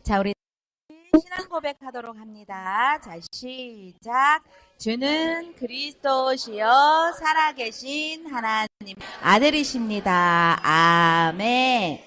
자, 우리 신앙 고백하도록 합니다. 자, 시작. 주는 그리스도시여 살아계신 하나님 아들이십니다. 아멘.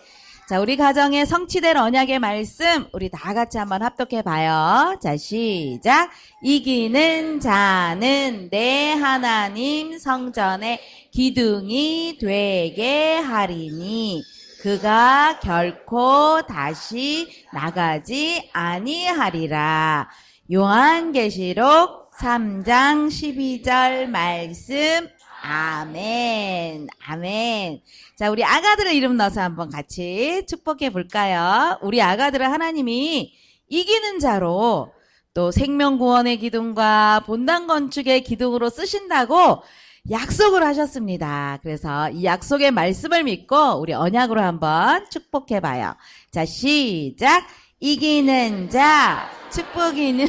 자, 우리 가정에 성취될 언약의 말씀 우리 다 같이 한번 합독해 봐요. 자, 시작. 이기는 자는 내 하나님 성전의 기둥이 되게 하리니 그가 결코 다시 나가지 아니하리라. 요한계시록 3장 12절 말씀. 아멘. 아멘. 자, 우리 아가들의 이름 넣어서 한번 같이 축복해 볼까요? 우리 아가들은 하나님이 이기는 자로 또 생명구원의 기둥과 본당 건축의 기둥으로 쓰신다고 약속을 하셨습니다. 그래서 이 약속의 말씀을 믿고 우리 언약으로 한번 축복해 봐요. 자, 시작. 이기는 자, 축복이는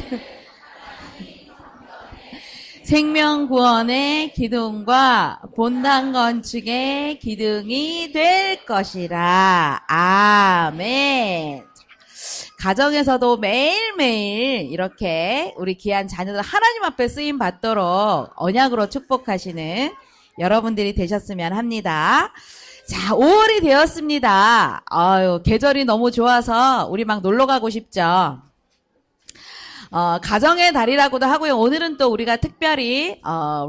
생명구원의 기둥과 본당 건축의 기둥이 될 것이라. 아멘. 가정에서도 매일매일 이렇게 우리 귀한 자녀들 하나님 앞에 쓰임 받도록 언약으로 축복하시는 여러분들이 되셨으면 합니다. 자, 5월이 되었습니다. 아유, 계절이 너무 좋아서 우리 막 놀러 가고 싶죠. 가정의 달이라고도 하고요. 오늘은 또 우리가 특별히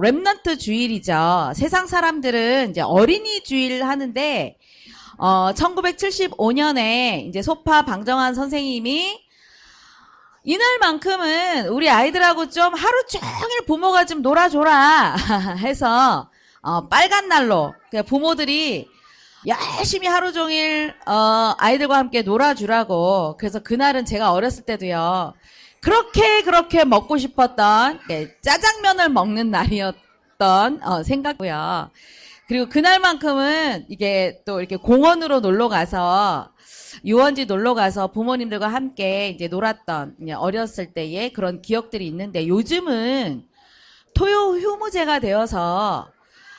렘넌트 주일이죠. 세상 사람들은 이제 어린이 주일 하는데 1975년에 이제 소파 방정환 선생님이 이날만큼은 우리 아이들하고 좀 하루 종일 부모가 좀 놀아줘라 해서 빨간 날로 부모들이 열심히 하루 종일 아이들과 함께 놀아주라고. 그래서 그날은 제가 어렸을 때도요 그렇게 먹고 싶었던 짜장면을 먹는 날이었던 생각고요. 그리고 그날만큼은 이게 또 이렇게 공원으로 놀러 가서 유원지 놀러 가서 부모님들과 함께 이제 놀았던 어렸을 때의 그런 기억들이 있는데, 요즘은 토요 휴무제가 되어서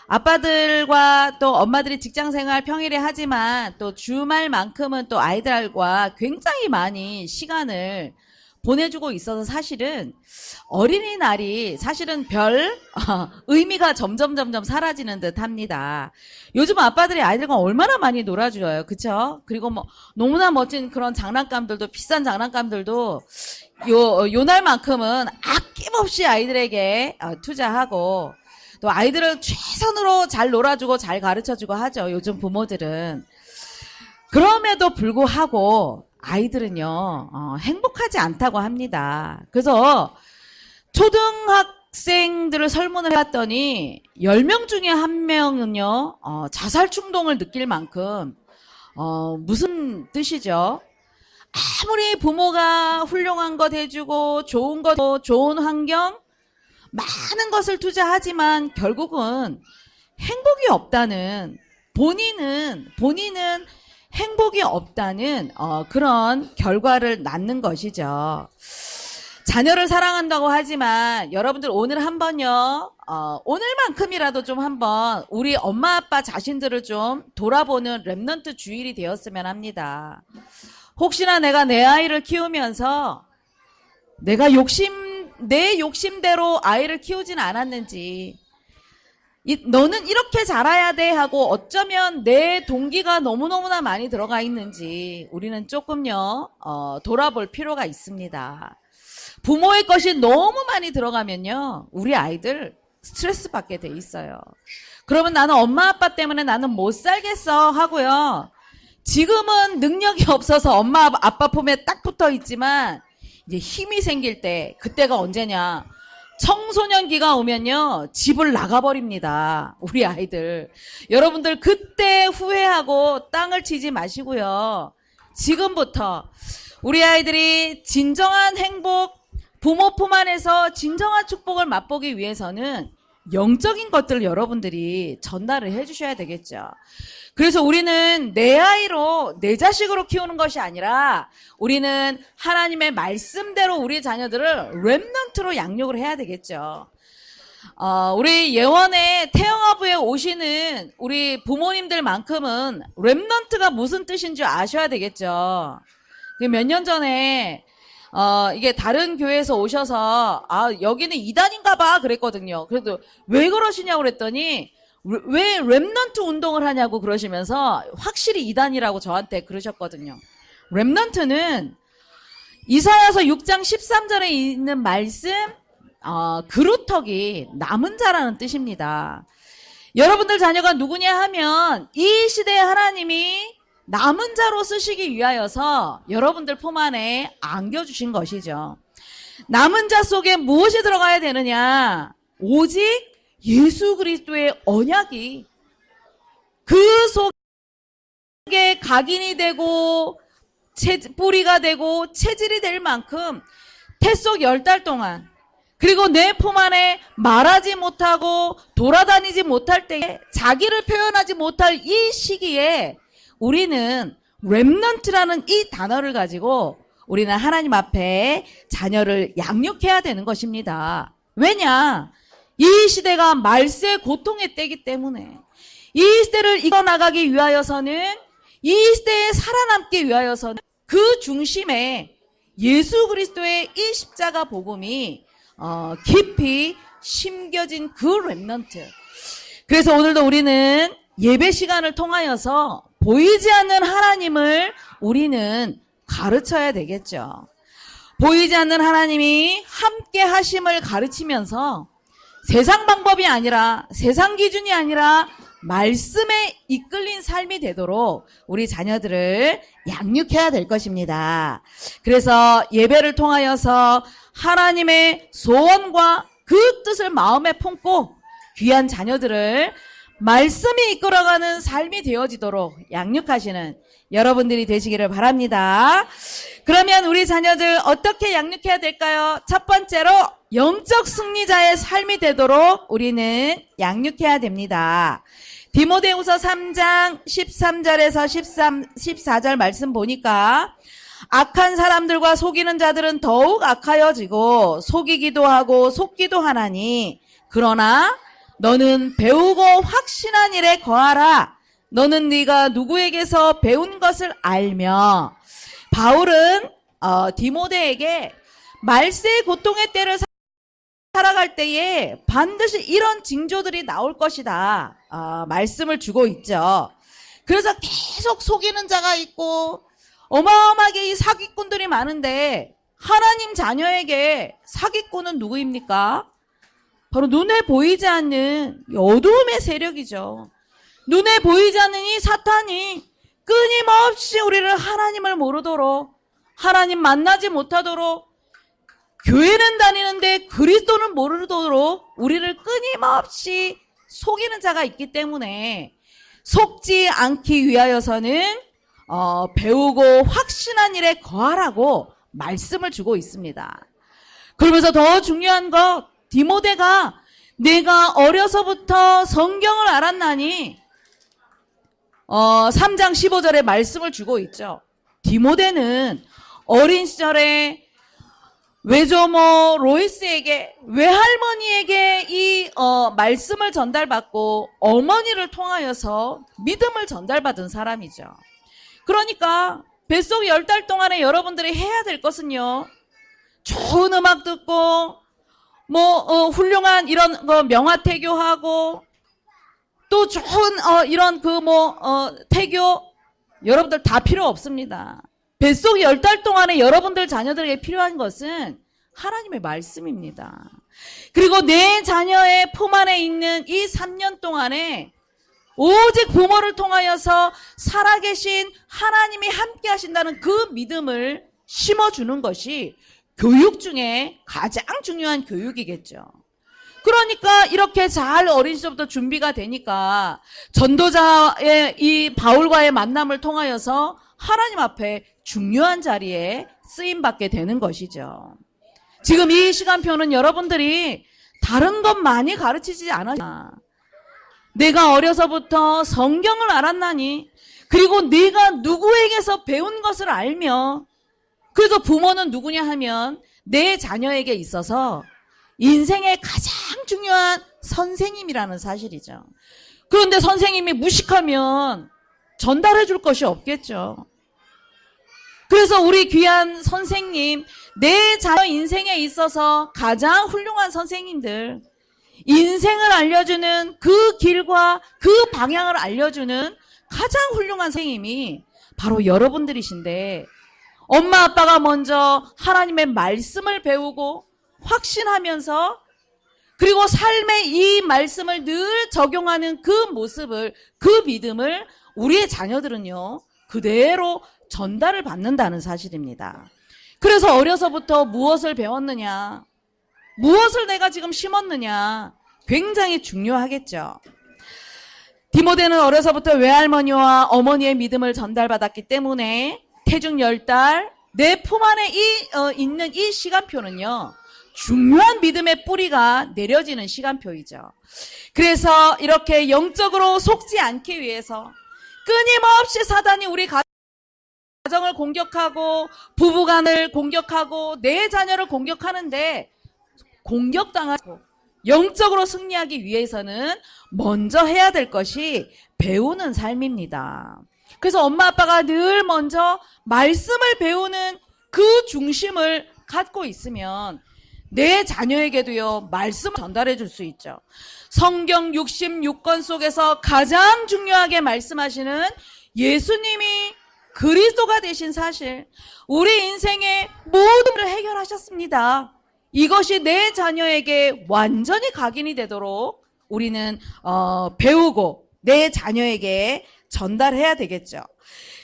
아빠들과 또 엄마들이 직장 생활 평일에 하지만 또 주말만큼은 또 아이들과 굉장히 많이 시간을 보내주고 있어서 사실은 어린이날이 사실은 별 의미가 점점 사라지는 듯 합니다. 요즘 아빠들이 아이들과 얼마나 많이 놀아줘요. 그쵸? 그리고 뭐 너무나 멋진 그런 장난감들도, 비싼 장난감들도 요 날만큼은 아낌없이 아이들에게 투자하고 또 아이들을 최선으로 잘 놀아주고 잘 가르쳐주고 하죠. 요즘 부모들은. 그럼에도 불구하고 아이들은요 행복하지 않다고 합니다. 그래서 초등학생들을 설문을 해봤더니 10명 중에 1명은요 자살 충동을 느낄 만큼 무슨 뜻이죠? 아무리 부모가 훌륭한 것 해주고 좋은 것, 좋은 환경, 많은 것을 투자하지만 결국은 행복이 없다는, 본인은 행복이 없다는 그런 결과를 낳는 것이죠. 자녀를 사랑한다고 하지만 여러분들 오늘 한번요 오늘만큼이라도 좀 한번 우리 엄마 아빠 자신들을 좀 돌아보는 렘넌트 주일이 되었으면 합니다. 혹시나 내가 내 아이를 키우면서 내가 내 욕심대로 아이를 키우진 않았는지, 너는 이렇게 자라야 돼 하고 어쩌면 내 동기가 너무너무나 많이 들어가 있는지 우리는 조금요 돌아볼 필요가 있습니다. 부모의 것이 너무 많이 들어가면요 우리 아이들 스트레스 받게 돼 있어요. 그러면 나는 엄마 아빠 때문에 나는 못 살겠어 하고요, 지금은 능력이 없어서 엄마 아빠 품에 딱 붙어 있지만 이제 힘이 생길 때, 그때가 언제냐, 청소년기가 오면요 집을 나가버립니다. 우리 아이들. 여러분들 그때 후회하고 땅을 치지 마시고요, 지금부터 우리 아이들이 진정한 행복, 부모 품 안에서 진정한 축복을 맛보기 위해서는 영적인 것들을 여러분들이 전달을 해주셔야 되겠죠. 그래서 우리는 내 아이로, 내 자식으로 키우는 것이 아니라 우리는 하나님의 말씀대로 우리 자녀들을 렘넌트로 양육을 해야 되겠죠. 우리 예원의 태영아부에 오시는 우리 부모님들만큼은 렘넌트가 무슨 뜻인지 아셔야 되겠죠. 몇 년 전에 이게 다른 교회에서 오셔서 여기는 이단인가 봐 그랬거든요. 그래도 왜 그러시냐고 그랬더니 왜 렘넌트 운동을 하냐고 그러시면서 확실히 이단이라고 저한테 그러셨거든요. 렘넌트는 이사야서 6장 13절에 있는 말씀 그루터기 남은 자라는 뜻입니다. 여러분들 자녀가 누구냐 하면 이 시대에 하나님이 남은 자로 쓰시기 위하여서 여러분들 품 안에 안겨주신 것이죠. 남은 자 속에 무엇이 들어가야 되느냐? 오직 예수 그리스도의 언약이 그 속에 각인이 되고 뿌리가 되고 체질이 될 만큼 태속 10달 동안 그리고 내 품 안에 말하지 못하고 돌아다니지 못할 때에 자기를 표현하지 못할 이 시기에 우리는 렘넌트라는 이 단어를 가지고 우리는 하나님 앞에 자녀를 양육해야 되는 것입니다. 왜냐? 이 시대가 말세 고통의 때이기 때문에 이 시대를 이겨나가기 위하여서는 이 시대에 살아남기 위하여서는 그 중심에 예수 그리스도의 이 십자가 복음이 깊이 심겨진 그 렘넌트. 그래서 오늘도 우리는 예배 시간을 통하여서 보이지 않는 하나님을 우리는 가르쳐야 되겠죠. 보이지 않는 하나님이 함께 하심을 가르치면서 세상 방법이 아니라 세상 기준이 아니라 말씀에 이끌린 삶이 되도록 우리 자녀들을 양육해야 될 것입니다. 그래서 예배를 통하여서 하나님의 소원과 그 뜻을 마음에 품고 귀한 자녀들을 말씀이 이끌어가는 삶이 되어지도록 양육하시는 여러분들이 되시기를 바랍니다. 그러면 우리 자녀들 어떻게 양육해야 될까요? 첫 번째로 영적 승리자의 삶이 되도록 우리는 양육해야 됩니다. 디모데후서 3장 13절에서 14절 말씀 보니까 악한 사람들과 속이는 자들은 더욱 악하여지고 속이기도 하고 속기도 하나니 그러나 너는 배우고 확신한 일에 거하라. 너는 네가 누구에게서 배운 것을 알며. 바울은 디모데에게 말세의 고통의 때를 살아갈 때에 반드시 이런 징조들이 나올 것이다. 말씀을 주고 있죠. 그래서 계속 속이는 자가 있고 어마어마하게 이 사기꾼들이 많은데 하나님 자녀에게 사기꾼은 누구입니까? 바로 눈에 보이지 않는 어두움의 세력이죠. 눈에 보이지 않는 이 사탄이 끊임없이 우리를 하나님을 모르도록 하나님 만나지 못하도록 교회는 다니는데 그리스도는 모르도록 우리를 끊임없이 속이는 자가 있기 때문에 속지 않기 위하여서는 배우고 확신한 일에 거하라고 말씀을 주고 있습니다. 그러면서 더 중요한 것 디모데가 내가 어려서부터 성경을 알았나니 3장 15절에 말씀을 주고 있죠. 디모데는 어린 시절에 외조모 로이스에게 외할머니에게 이 말씀을 전달받고 어머니를 통하여서 믿음을 전달받은 사람이죠. 그러니까 뱃속 10달 동안에 여러분들이 해야 될 것은요. 좋은 음악 듣고 훌륭한 이런 명화태교하고 또 좋은 이런 태교 여러분들 다 필요 없습니다. 뱃속 10달 동안에 여러분들 자녀들에게 필요한 것은 하나님의 말씀입니다. 그리고 내 자녀의 품 안에 있는 이 3년 동안에 오직 부모를 통하여서 살아계신 하나님이 함께 하신다는 그 믿음을 심어주는 것이 교육 중에 가장 중요한 교육이겠죠. 그러니까 이렇게 잘 어린 시절부터 준비가 되니까 전도자의 이 바울과의 만남을 통하여서 하나님 앞에 중요한 자리에 쓰임받게 되는 것이죠. 지금 이 시간표는 여러분들이 다른 것 많이 가르치지 않아. 내가 어려서부터 성경을 알았나니 그리고 내가 누구에게서 배운 것을 알며 그래서 부모는 누구냐 하면 내 자녀에게 있어서 인생의 가장 중요한 선생님이라는 사실이죠. 그런데 선생님이 무식하면 전달해 줄 것이 없겠죠. 그래서 우리 귀한 선생님, 내 자녀 인생에 있어서 가장 훌륭한 선생님들, 인생을 알려주는 그 길과 그 방향을 알려주는 가장 훌륭한 선생님이 바로 여러분들이신데, 엄마 아빠가 먼저 하나님의 말씀을 배우고 확신하면서, 그리고 삶의 이 말씀을 늘 적용하는 그 모습을, 그 믿음을 우리의 자녀들은요 그대로 전달을 받는다는 사실입니다. 그래서 어려서부터 무엇을 배웠느냐, 무엇을 내가 지금 심었느냐 굉장히 중요하겠죠. 디모데는 어려서부터 외할머니와 어머니의 믿음을 전달받았기 때문에 태중 10달 내 품 안에 있는 이 시간표는요 중요한 믿음의 뿌리가 내려지는 시간표이죠. 그래서 이렇게 영적으로 속지 않기 위해서 끊임없이 사단이 우리 가정을 공격하고 부부간을 공격하고 내 자녀를 공격하는데, 공격당하고 영적으로 승리하기 위해서는 먼저 해야 될 것이 배우는 삶입니다. 그래서 엄마 아빠가 늘 먼저 말씀을 배우는 그 중심을 갖고 있으면 내 자녀에게도요 말씀을 전달해 줄 수 있죠. 성경 66권 속에서 가장 중요하게 말씀하시는 예수님이 그리스도가 되신 사실, 우리 인생의 모든 걸 해결하셨습니다. 이것이 내 자녀에게 완전히 각인이 되도록 우리는 배우고 내 자녀에게 전달해야 되겠죠.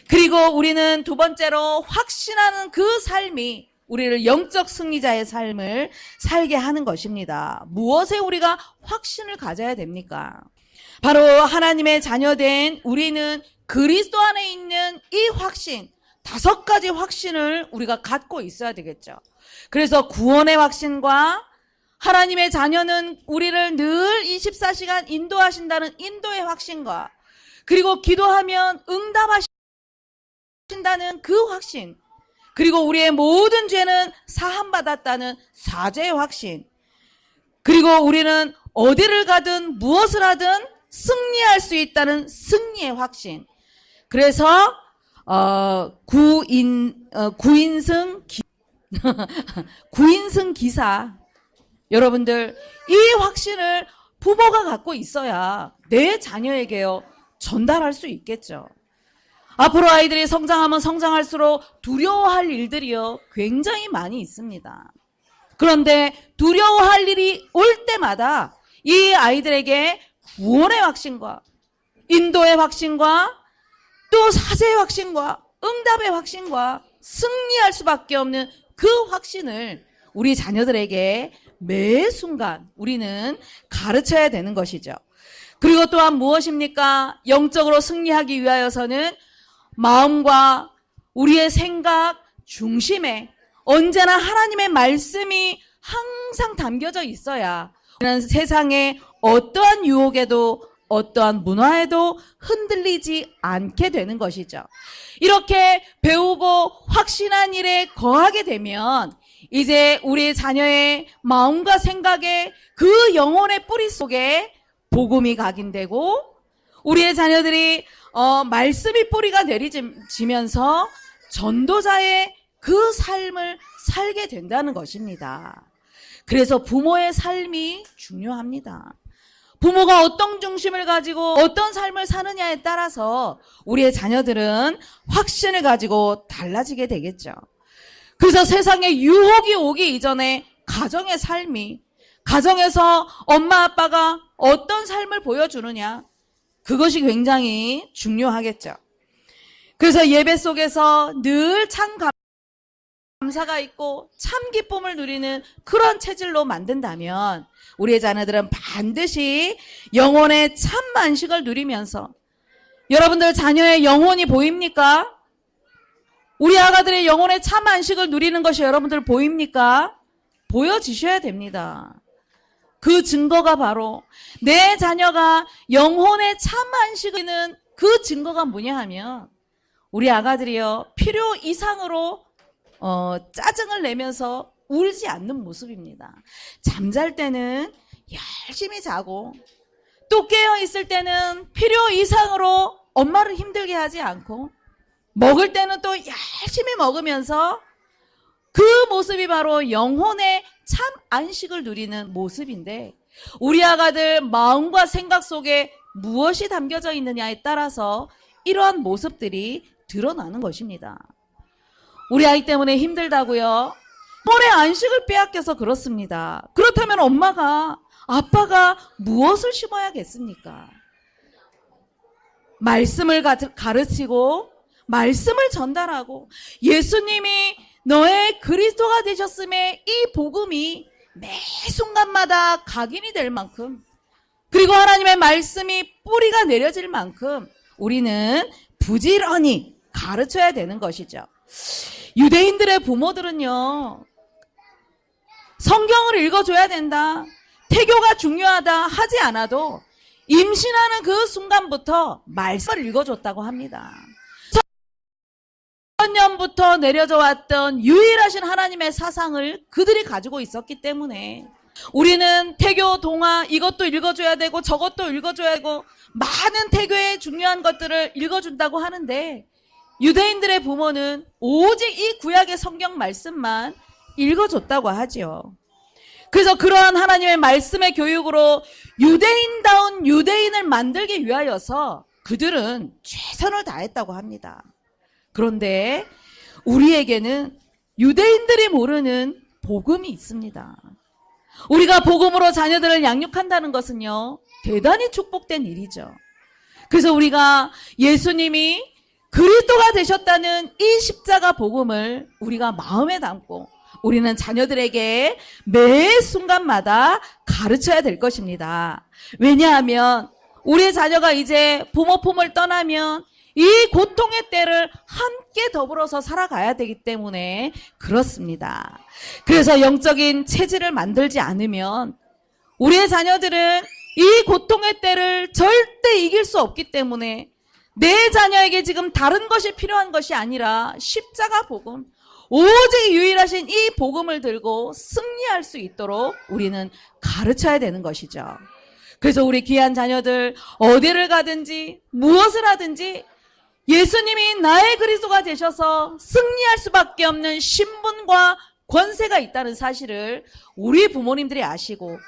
그리고 우리는 두 번째로 확신하는 그 삶이 우리를 영적 승리자의 삶을 살게 하는 것입니다. 무엇에 우리가 확신을 가져야 됩니까? 바로 하나님의 자녀된 우리는 그리스도 안에 있는 이 확신, 5가지 확신을 우리가 갖고 있어야 되겠죠. 그래서 구원의 확신과 하나님의 자녀는 우리를 늘 24시간 인도하신다는 인도의 확신과, 그리고 기도하면 응답하신다는 그 확신, 그리고 우리의 모든 죄는 사함받았다는 사죄의 확신, 그리고 우리는 어디를 가든 무엇을 하든 승리할 수 있다는 승리의 확신. 그래서 구인승 기사, 여러분들 이 확신을 부모가 갖고 있어야 내 자녀에게요 전달할 수 있겠죠. 앞으로 아이들이 성장하면 성장할수록 두려워할 일들이요 굉장히 많이 있습니다. 그런데 두려워할 일이 올 때마다 이 아이들에게 구원의 확신과 인도의 확신과 또 사죄의 확신과 응답의 확신과 승리할 수밖에 없는 그 확신을 우리 자녀들에게 매 순간 우리는 가르쳐야 되는 것이죠. 그리고 또한 무엇입니까? 영적으로 승리하기 위하여서는 마음과 우리의 생각 중심에 언제나 하나님의 말씀이 항상 담겨져 있어야 우리는 세상의 어떠한 유혹에도 어떠한 문화에도 흔들리지 않게 되는 것이죠. 이렇게 배우고 확신한 일에 거하게 되면 이제 우리 자녀의 마음과 생각에 그 영혼의 뿌리 속에 복음이 각인되고 우리의 자녀들이 말씀이 뿌리가 내리지면서 전도자의 그 삶을 살게 된다는 것입니다. 그래서 부모의 삶이 중요합니다. 부모가 어떤 중심을 가지고 어떤 삶을 사느냐에 따라서 우리의 자녀들은 확신을 가지고 달라지게 되겠죠. 그래서 세상에 유혹이 오기 이전에 가정의 삶이, 가정에서 엄마 아빠가 어떤 삶을 보여주느냐, 그것이 굉장히 중요하겠죠. 그래서 예배 속에서 늘 참 감사가 있고 참 기쁨을 누리는 그런 체질로 만든다면 우리의 자녀들은 반드시 영혼의 참 안식을 누리면서, 여러분들 자녀의 영혼이 보입니까? 우리 아가들의 영혼의 참 안식을 누리는 것이 여러분들 보입니까? 보여지셔야 됩니다. 그 증거가 바로 내 자녀가 영혼의 참 안식을 누리는 그 증거가 뭐냐 하면 우리 아가들이요 필요 이상으로 짜증을 내면서 울지 않는 모습입니다. 잠잘 때는 열심히 자고 또 깨어 있을 때는 필요 이상으로 엄마를 힘들게 하지 않고 먹을 때는 또 열심히 먹으면서 그 모습이 바로 영혼의 참 안식을 누리는 모습인데, 우리 아가들 마음과 생각 속에 무엇이 담겨져 있느냐에 따라서 이러한 모습들이 드러나는 것입니다. 우리 아이 때문에 힘들다고요? 영혼의 안식을 빼앗겨서 그렇습니다. 그렇다면 엄마가, 아빠가 무엇을 심어야겠습니까? 말씀을 가르치고 말씀을 전달하고 예수님이 너의 그리스도가 되셨음에 이 복음이 매 순간마다 각인이 될 만큼, 그리고 하나님의 말씀이 뿌리가 내려질 만큼 우리는 부지런히 가르쳐야 되는 것이죠. 유대인들의 부모들은요, 성경을 읽어줘야 된다, 태교가 중요하다 하지 않아도 임신하는 그 순간부터 말씀을 읽어줬다고 합니다. 천년부터 내려져 왔던 유일하신 하나님의 사상을 그들이 가지고 있었기 때문에 우리는 태교, 동화 이것도 읽어줘야 되고 저것도 읽어줘야 되고 많은 태교의 중요한 것들을 읽어준다고 하는데, 유대인들의 부모는 오직 이 구약의 성경 말씀만 읽어줬다고 하지요. 그래서 그러한 하나님의 말씀의 교육으로 유대인다운 유대인을 만들기 위하여서 그들은 최선을 다했다고 합니다. 그런데 우리에게는 유대인들이 모르는 복음이 있습니다. 우리가 복음으로 자녀들을 양육한다는 것은요, 대단히 축복된 일이죠. 그래서 우리가 예수님이 그리스도가 되셨다는 이 십자가 복음을 우리가 마음에 담고 우리는 자녀들에게 매 순간마다 가르쳐야 될 것입니다. 왜냐하면 우리 자녀가 이제 부모 품을 떠나면 이 고통의 때를 함께 더불어서 살아가야 되기 때문에 그렇습니다. 그래서 영적인 체질을 만들지 않으면 우리의 자녀들은 이 고통의 때를 절대 이길 수 없기 때문에 내 자녀에게 지금 다른 것이 필요한 것이 아니라 십자가 복음, 오직 유일하신 이 복음을 들고 승리할 수 있도록 우리는 가르쳐야 되는 것이죠. 그래서 우리 귀한 자녀들 어디를 가든지 무엇을 하든지 예수님이 나의 그리스도가 되셔서 승리할 수밖에 없는 신분과 권세가 있다는 사실을 우리 부모님들이 아시고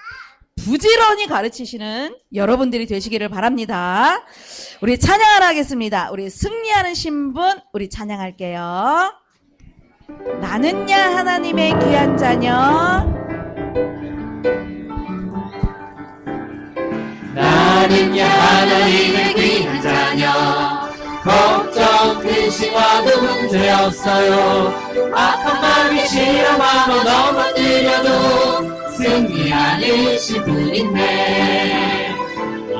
부지런히 가르치시는 여러분들이 되시기를 바랍니다. 우리 찬양을 하겠습니다. 우리 승리하는 신분, 우리 찬양할게요. 나는야 하나님의 귀한 자녀, 나는야 하나님의 귀한 자녀, 걱정 근심와도 문제없어요. 악한 마음이 실험하고 넘어뜨려도 승리하는 신분인데,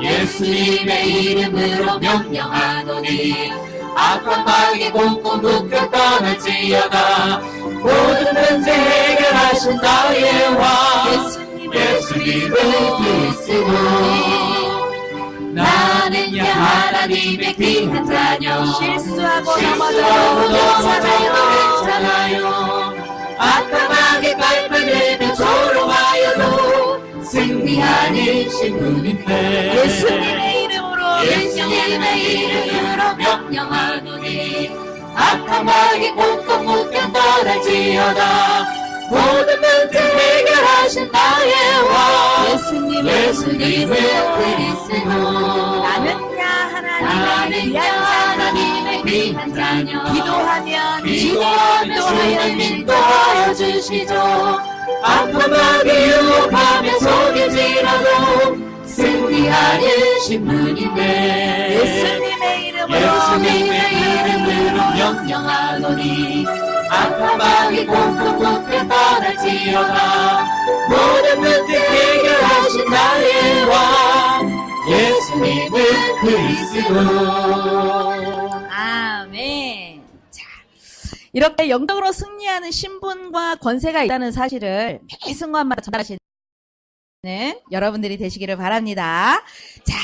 예수님의 이름으로 명령하노니 악한 마귀 꽁꽁 묶여 떠날지어다. 모든 문제 해결하신 나의 왕 예수님을 그리스도. 나는야 하나님의 귀한 자녀, 실수하고 넘어져도 괜찮아요. 악한 마귀 발판을 조롱하여도 승리하는 신분인데, 예수님의 이름으로 명령하노니 악한 마귀 꽁꽁 묶여 떠날지어다. 모든 문제 해결하신 나의 왕 예수님을 그리스도. 나는야 하나님의 귀한 자녀, 기도하면 주님 인도하여 주시죠. 악한 마귀 유혹하며 속일지라도 승리하는 신분인데, 예수님의 이름으로 명령하노니 악한 마귀 꽁꽁 묶여 떠날지어다. 모든 문제 해결하신 나의 왕 예수님은 그리스도. 아멘. 자, 이렇게 영적으로 승리하는 신분과 권세가 있다는 사실을 매 순간마다 전달하시는 여러분들이 되시기를 바랍니다. 자,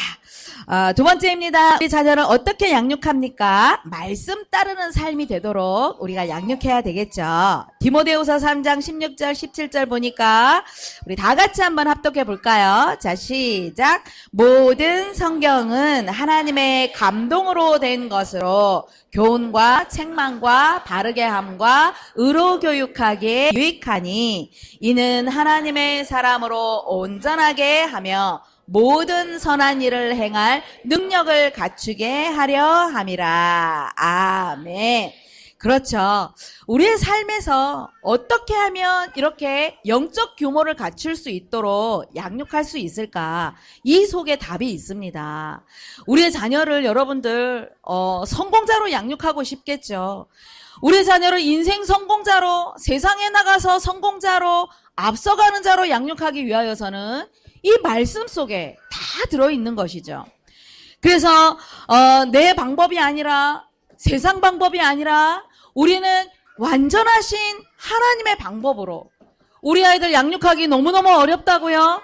두 번째입니다. 우리 자녀를 어떻게 양육합니까? 말씀 따르는 삶이 되도록 우리가 양육해야 되겠죠. 디모데후서 3장 16절 17절 보니까 우리 다 같이 한번 합독해 볼까요? 자, 시작. 모든 성경은 하나님의 감동으로 된 것으로 교훈과 책망과 바르게 함과 의로 교육하기에 유익하니 이는 하나님의 사람으로 온전하게 하며 모든 선한 일을 행할 능력을 갖추게 하려 함이라. 아멘. 그렇죠. 우리의 삶에서 어떻게 하면 이렇게 영적 규모를 갖출 수 있도록 양육할 수 있을까? 이 속에 답이 있습니다. 우리의 자녀를 여러분들 성공자로 양육하고 싶겠죠. 우리의 자녀를 인생 성공자로, 세상에 나가서 성공자로, 앞서가는 자로 양육하기 위하여서는 이 말씀 속에 다 들어있는 것이죠. 그래서 내 방법이 아니라, 세상 방법이 아니라 우리는 완전하신 하나님의 방법으로 우리 아이들 양육하기 너무너무 어렵다고요?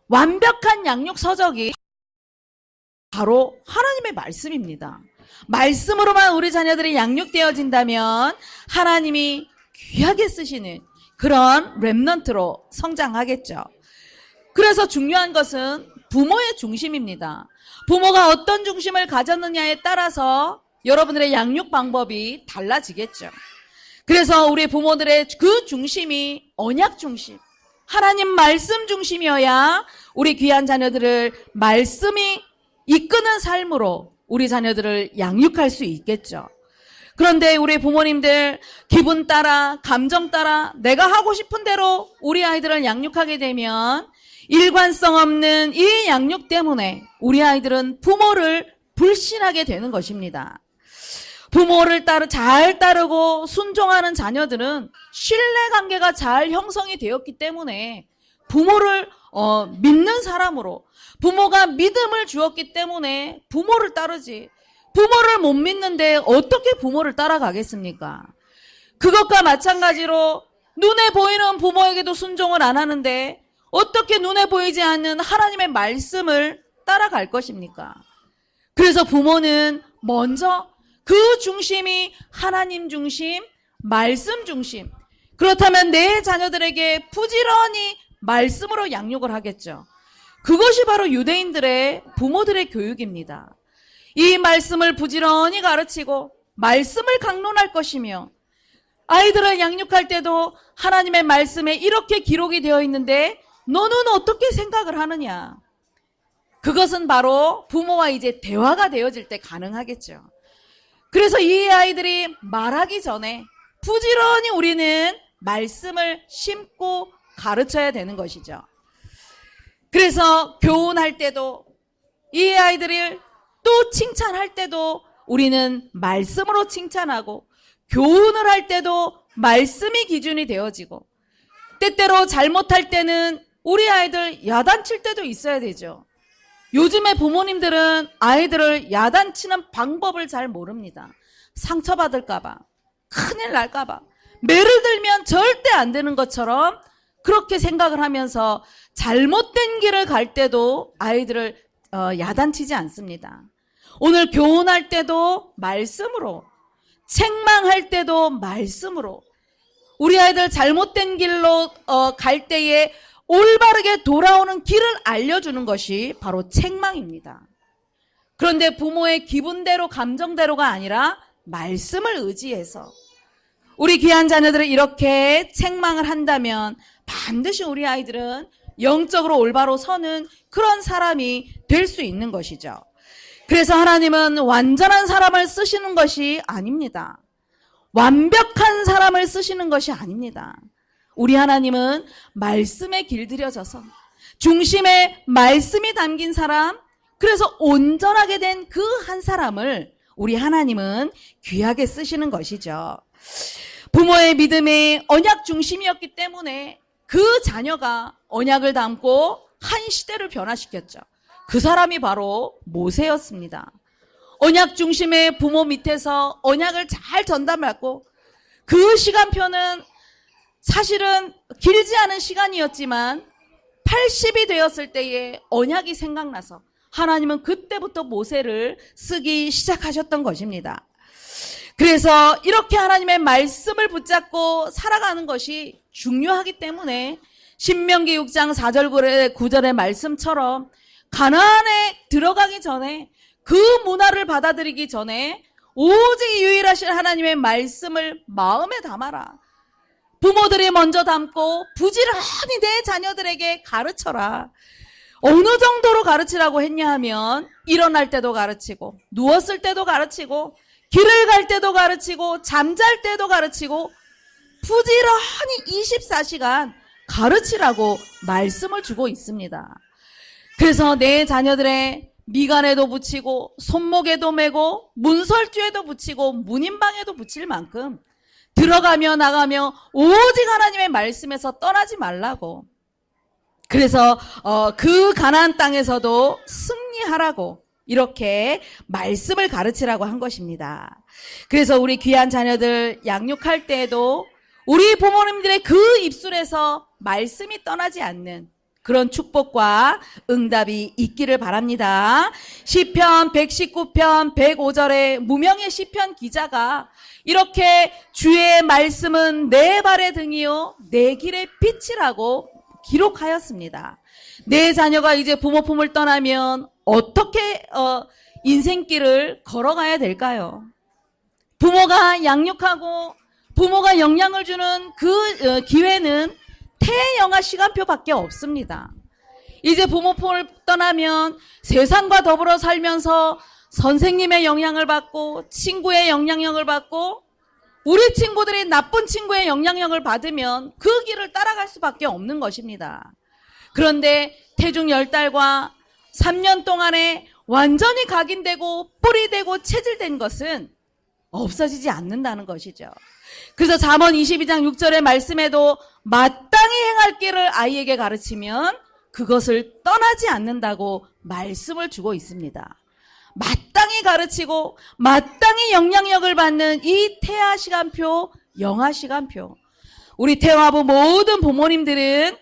완벽한 양육 서적이 바로 하나님의 말씀입니다. 말씀으로만 우리 자녀들이 양육되어진다면 하나님이 귀하게 쓰시는 그런 렘넌트로 성장하겠죠. 그래서 중요한 것은 부모의 중심입니다. 부모가 어떤 중심을 가졌느냐에 따라서 여러분들의 양육 방법이 달라지겠죠. 그래서 우리 부모들의 그 중심이 언약 중심, 하나님 말씀 중심이어야 우리 귀한 자녀들을 말씀이 이끄는 삶으로 우리 자녀들을 양육할 수 있겠죠. 그런데 우리 부모님들 기분 따라, 감정 따라 내가 하고 싶은 대로 우리 아이들을 양육하게 되면 일관성 없는 이 양육 때문에 우리 아이들은 부모를 불신하게 되는 것입니다. 부모를 잘 따르고 순종하는 자녀들은 신뢰관계가 잘 형성이 되었기 때문에 부모를 믿는 사람으로, 부모가 믿음을 주었기 때문에 부모를 따르지, 부모를 못 믿는데 어떻게 부모를 따라가겠습니까? 그것과 마찬가지로 눈에 보이는 부모에게도 순종을 안 하는데 어떻게 눈에 보이지 않는 하나님의 말씀을 따라갈 것입니까? 그래서 부모는 먼저 그 중심이 하나님 중심, 말씀 중심. 그렇다면 내 자녀들에게 부지런히 말씀으로 양육을 하겠죠. 그것이 바로 유대인들의 부모들의 교육입니다. 이 말씀을 부지런히 가르치고 말씀을 강론할 것이며 아이들을 양육할 때도 하나님의 말씀에 이렇게 기록이 되어 있는데 너는 어떻게 생각을 하느냐? 그것은 바로 부모와 이제 대화가 되어질 때 가능하겠죠. 그래서 이 아이들이 말하기 전에 부지런히 우리는 말씀을 심고 가르쳐야 되는 것이죠. 그래서 교훈할 때도 이 아이들을 또 칭찬할 때도 우리는 말씀으로 칭찬하고 교훈을 할 때도 말씀이 기준이 되어지고 때때로 잘못할 때는 우리 아이들 야단칠 때도 있어야 되죠. 요즘에 부모님들은 아이들을 야단치는 방법을 잘 모릅니다. 상처받을까봐, 큰일 날까봐, 매를 들면 절대 안 되는 것처럼 그렇게 생각을 하면서 잘못된 길을 갈 때도 아이들을 야단치지 않습니다. 오늘 교훈할 때도 말씀으로, 책망할 때도 말씀으로, 우리 아이들 잘못된 길로 갈 때에 올바르게 돌아오는 길을 알려주는 것이 바로 책망입니다. 그런데 부모의 기분대로 감정대로가 아니라 말씀을 의지해서 우리 귀한 자녀들을 이렇게 책망을 한다면 반드시 우리 아이들은 영적으로 올바로 서는 그런 사람이 될 수 있는 것이죠. 그래서 하나님은 완전한 사람을 쓰시는 것이 아닙니다. 완벽한 사람을 쓰시는 것이 아닙니다. 우리 하나님은 말씀에 길들여져서 중심에 말씀이 담긴 사람, 그래서 온전하게 된 그 한 사람을 우리 하나님은 귀하게 쓰시는 것이죠. 부모의 믿음이 언약 중심이었기 때문에 그 자녀가 언약을 담고 한 시대를 변화시켰죠. 그 사람이 바로 모세였습니다. 언약 중심의 부모 밑에서 언약을 잘 전담하고 그 시간표는 사실은 길지 않은 시간이었지만 80이 되었을 때에 언약이 생각나서 하나님은 그때부터 모세를 쓰기 시작하셨던 것입니다. 그래서 이렇게 하나님의 말씀을 붙잡고 살아가는 것이 중요하기 때문에 신명기 6장 4절 9절의 말씀처럼 가나안에 들어가기 전에 그 문화를 받아들이기 전에 오직 유일하신 하나님의 말씀을 마음에 담아라. 부모들이 먼저 담고 부지런히 내 자녀들에게 가르쳐라. 어느 정도로 가르치라고 했냐 하면 일어날 때도 가르치고 누웠을 때도 가르치고 길을 갈 때도 가르치고 잠잘 때도 가르치고 부지런히 24시간 가르치라고 말씀을 주고 있습니다. 그래서 내 자녀들의 미간에도 붙이고 손목에도 메고 문설주에도 붙이고 문인방에도 붙일 만큼 들어가며 나가며 오직 하나님의 말씀에서 떠나지 말라고. 그래서 그 가나안 땅에서도 승리하라고 이렇게 말씀을 가르치라고 한 것입니다. 그래서 우리 귀한 자녀들 양육할 때에도 우리 부모님들의 그 입술에서 말씀이 떠나지 않는 그런 축복과 응답이 있기를 바랍니다. 시편 119편 105절에 무명의 시편 기자가 이렇게 주의 말씀은 내 발의 등이요 내 길의 빛이라고 기록하였습니다. 내 자녀가 이제 부모 품을 떠나면 어떻게 인생길을 걸어가야 될까요? 부모가 양육하고 부모가 영향을 주는 그 기회는 태영아 시간표밖에 없습니다. 이제 부모 품을 떠나면 세상과 더불어 살면서 선생님의 영향을 받고 친구의 영향력을 받고 우리 친구들이 나쁜 친구의 영향력을 받으면 그 길을 따라갈 수밖에 없는 것입니다. 그런데 태중 10달과 3년 동안에 완전히 각인되고 뿌리되고 체질된 것은 없어지지 않는다는 것이죠. 그래서 잠언 22장 6절의 말씀에도 마땅히 행할 길을 아이에게 가르치면 그것을 떠나지 않는다고 말씀을 주고 있습니다. 마땅히 가르치고 마땅히 영향력을 받는 이 태아 시간표, 영아 시간표. 우리 태화부 모든 부모님들은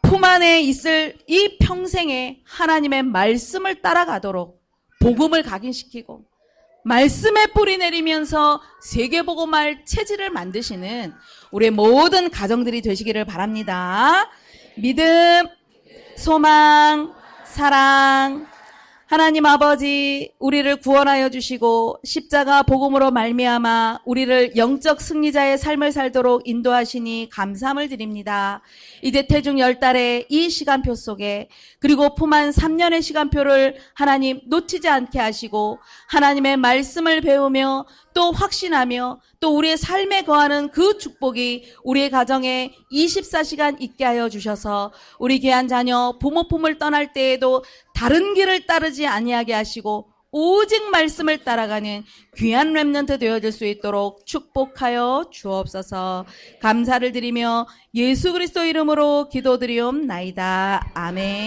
품 안에 있을 이 평생에 하나님의 말씀을 따라가도록 복음을 각인시키고 말씀에 뿌리 내리면서 세계복음할 체질을 만드시는 우리 모든 가정들이 되시기를 바랍니다. 믿음, 소망, 사랑. 하나님 아버지, 우리를 구원하여 주시고 십자가 복음으로 말미암아 우리를 영적 승리자의 삶을 살도록 인도하시니 감사함을 드립니다. 이제 태중 10달의 이 시간표 속에 그리고 품안 3년의 시간표를 하나님 놓치지 않게 하시고 하나님의 말씀을 배우며 또 확신하며 또 우리의 삶에 거하는 그 축복이 우리의 가정에 24시간 있게 하여 주셔서 우리 귀한 자녀 부모 품을 떠날 때에도 다른 길을 따르지 아니하게 하시고 오직 말씀을 따라가는 귀한 렘넌트 되어질 수 있도록 축복하여 주옵소서. 감사를 드리며 예수 그리스도 이름으로 기도드리옵나이다. 아멘.